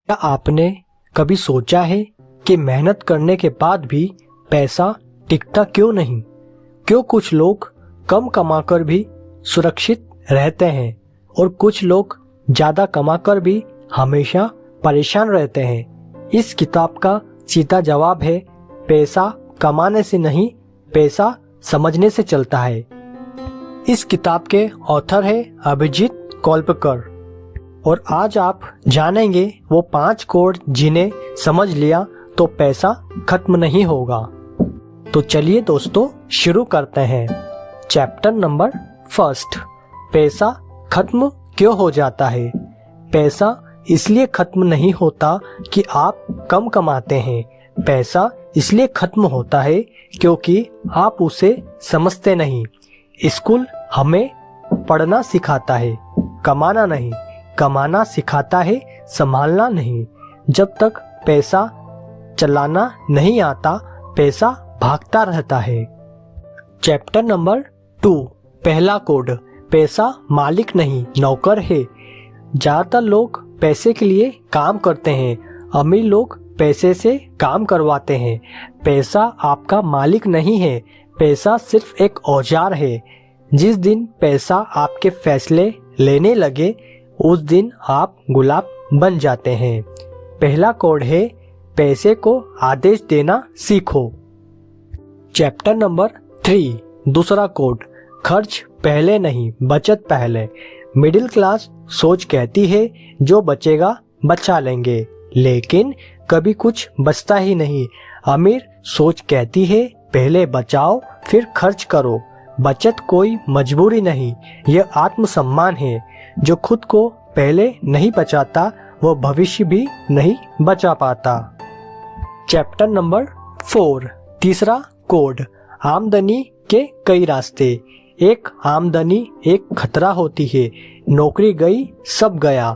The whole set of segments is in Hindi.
क्या आपने कभी सोचा है कि मेहनत करने के बाद भी पैसा टिकता क्यों नहीं? क्यों कुछ लोग कम कमाकर भी सुरक्षित रहते हैं और कुछ लोग ज़्यादा कमाकर भी हमेशा परेशान रहते हैं? इस किताब का सीधा जवाब है, पैसा कमाने से नहीं, पैसा समझने से चलता है। इस किताब के ऑथर है अभिजीत कोलपकर और आज आप जानेंगे वो 5 कोड जिन्हें समझ लिया तो पैसा खत्म नहीं होगा। तो चलिए दोस्तों शुरू करते हैं। चैप्टर नंबर 1, पैसा खत्म क्यों हो जाता है? पैसा इसलिए खत्म नहीं होता कि आप कम कमाते हैं, पैसा इसलिए खत्म होता है क्योंकि आप उसे समझते नहीं। स्कूल हमें पढ़ना सिखाता है, कमाना नहीं। कमाना सिखाता है, संभालना नहीं। जब तक पैसा चलाना नहीं आता, पैसा भागता रहता है। चैप्टर नंबर 2, पहला कोड, पैसा मालिक नहीं नौकर है। ज़्यादातर लोग पैसे के लिए काम करते हैं, अमीर लोग पैसे से काम करवाते हैं। पैसा आपका मालिक नहीं है, पैसा सिर्फ एक औजार है। जिस दिन पैसा आपके फैसले लेने लगे उस दिन आप गुलाम बन जाते हैं। पहला कोड है, पैसे को आदेश देना सीखो। चैप्टर नंबर 3, दूसरा कोड, खर्च पहले नहीं, बचत पहले। मिडिल क्लास सोच कहती है जो बचेगा बचा लेंगे, लेकिन कभी कुछ बचता ही नहीं। अमीर सोच कहती है पहले बचाओ फिर खर्च करो। बचत कोई मजबूरी नहीं, यह आत्मसम्मान है। जो खुद को पहले नहीं बचाता वो भविष्य भी नहीं बचा पाता। चैप्टर नंबर 4, तीसरा कोड, आमदनी के कई रास्ते। एक आमदनी एक खतरा होती है, नौकरी गई सब गया।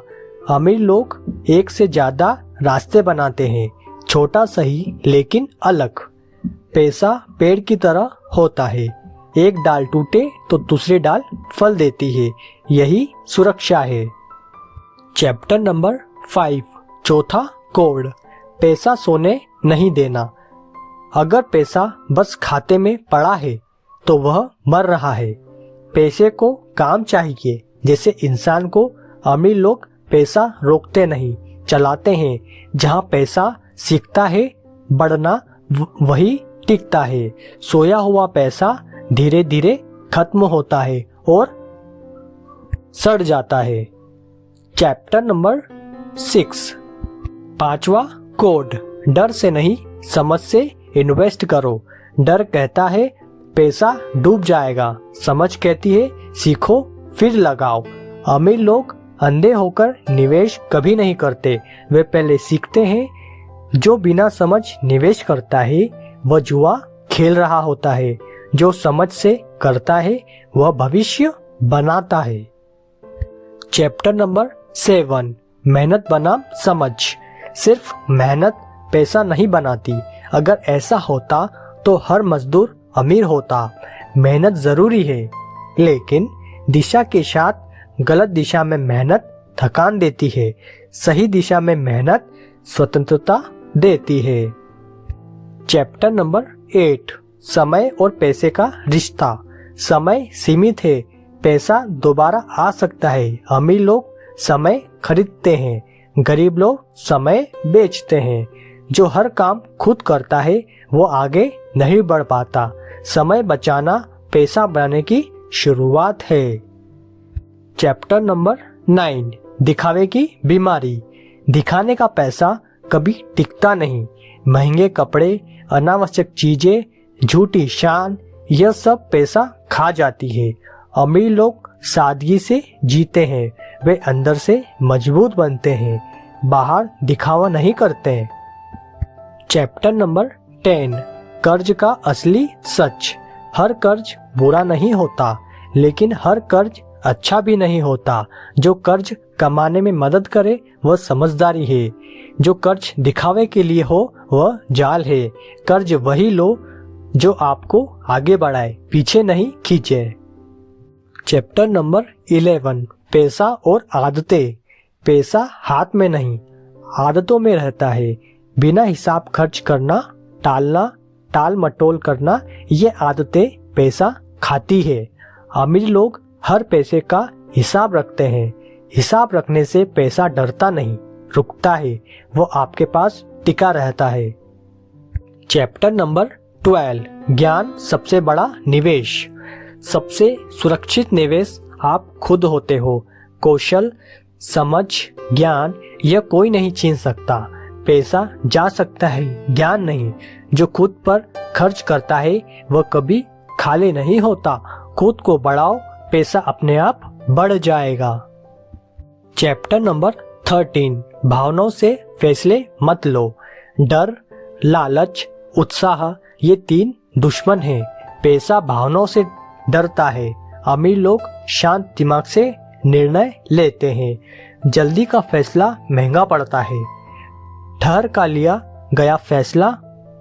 अमीर लोग एक से ज्यादा रास्ते बनाते हैं, छोटा सही लेकिन अलग। पैसा पेड़ की तरह होता है, एक डाल टूटे तो दूसरी डाल फल देती है, यही सुरक्षा है। चैप्टर नंबर 5, चौथा कोड, पैसा सोने नहीं देना। अगर पैसा बस खाते में पड़ा है तो वह मर रहा है। पैसे को काम चाहिए, जैसे इंसान को। अमीर लोग पैसा रोकते नहीं, चलाते हैं। जहाँ पैसा सीखता है बढ़ना वही टिकता है। सोया हुआ पैसा धीरे धीरे खत्म होता है और सड़ जाता है। चैप्टर नंबर 6, पांचवा कोड, डर से नहीं समझ से इन्वेस्ट करो। डर कहता है पैसा डूब जाएगा, समझ कहती है सीखो फिर लगाओ। अमीर लोग अंधे होकर निवेश कभी नहीं करते, वे पहले सीखते हैं। जो बिना समझ निवेश करता है वह जुआ खेल रहा होता है, जो समझ से करता है वह भविष्य बनाता है। चैप्टर नंबर 7, मेहनत बनाम समझ। सिर्फ मेहनत पैसा नहीं बनाती, अगर ऐसा होता तो हर मजदूर अमीर होता। मेहनत जरूरी है, लेकिन दिशा के साथ गलत दिशा में मेहनत थकान देती है, सही दिशा में मेहनत स्वतंत्रता देती है। चैप्टर नंबर 8, समय और पैसे का रिश्ता। समय सीमित है, पैसा दोबारा आ सकता है। अमीर लोग समय खरीदते हैं, गरीब लोग समय बेचते हैं। जो हर काम खुद करता है वो आगे नहीं बढ़ पाता। समय बचाना पैसा बनाने की शुरुआत है। चैप्टर नंबर 9, दिखावे की बीमारी। दिखाने का पैसा कभी टिकता नहीं। महंगे कपड़े, अनावश्यक चीजें, झूठी शान, यह सब पैसा खा जाती है। अमीर लोग सादगी से जीते हैं, वे अंदर से मजबूत बनते हैं, बाहर दिखावा नहीं करते। चैप्टर नंबर 10, कर्ज का असली सच। हर कर्ज बुरा नहीं होता, लेकिन हर कर्ज अच्छा भी नहीं होता। जो कर्ज कमाने में मदद करे वह समझदारी है, जो कर्ज दिखावे के लिए हो वह जाल है। कर्ज वही लो जो आपको आगे बढ़ाए, पीछे नहीं खींचे। चैप्टर नंबर 11, पैसा और आदतें। पैसा हाथ में नहीं, आदतों में रहता है। बिना हिसाब खर्च करना, टालना, टाल मटोल करना, ये आदतें पैसा खाती है। अमीर लोग हर पैसे का हिसाब रखते हैं। हिसाब रखने से पैसा डरता नहीं, रुकता है, वो आपके पास टिका रहता है। चैप्टर नंबर 12, ज्ञान सबसे बड़ा निवेश। सबसे सुरक्षित निवेश आप खुद होते हो। कौशल, समझ, ज्ञान यह कोई नहीं छीन सकता। पैसा जा सकता है, ज्ञान नहीं। जो खुद पर खर्च करता है वह कभी खाली नहीं होता। खुद को बढ़ाओ, पैसा अपने आप बढ़ जाएगा। चैप्टर नंबर 13, भावनाओं से फैसले मत लो। डर, लालच, उत्साह ये 3 दुश्मन हैं। पैसा भावनाओं से डरता है। अमीर लोग शांत दिमाग से निर्णय लेते हैं। जल्दी का फैसला महंगा पड़ता है। ठहर का लिया गया फैसला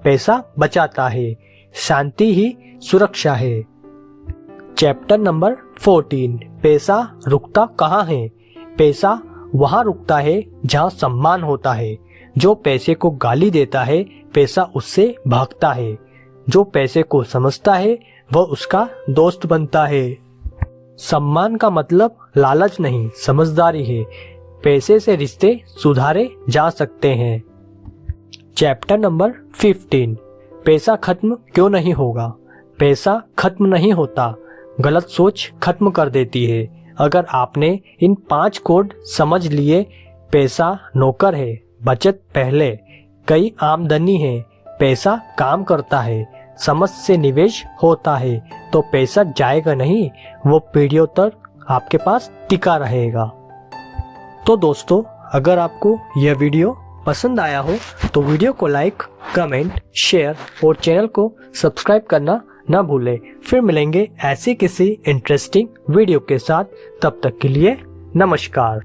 पैसा बचाता है। शांति ही सुरक्षा है। चैप्टर नंबर 14, पैसा रुकता कहाँ है। पैसा वहाँ रुकता है जहाँ सम्मान होता है। जो पैसे को गाली देता है, पैसा उससे भागता है। जो पैसे को समझता है वह उसका दोस्त बनता है। सम्मान का मतलब लालच नहीं, समझदारी है। पैसे से रिश्ते सुधारे जा सकते हैं। चैप्टर नंबर 15, पैसा खत्म क्यों नहीं होगा। पैसा खत्म नहीं होता, गलत सोच खत्म कर देती है। अगर आपने इन 5 कोड समझ लिए, पैसा नौकर है, बचत पहले, कई आमदनी है, पैसा काम करता है, समझ से निवेश होता है, तो पैसा जाएगा नहीं, वो पीढ़ियों तक आपके पास टिका रहेगा। तो दोस्तों, अगर आपको यह वीडियो पसंद आया हो तो वीडियो को लाइक, कमेंट, शेयर और चैनल को सब्सक्राइब करना न भूलें। फिर मिलेंगे ऐसी किसी इंटरेस्टिंग वीडियो के साथ। तब तक के लिए नमस्कार।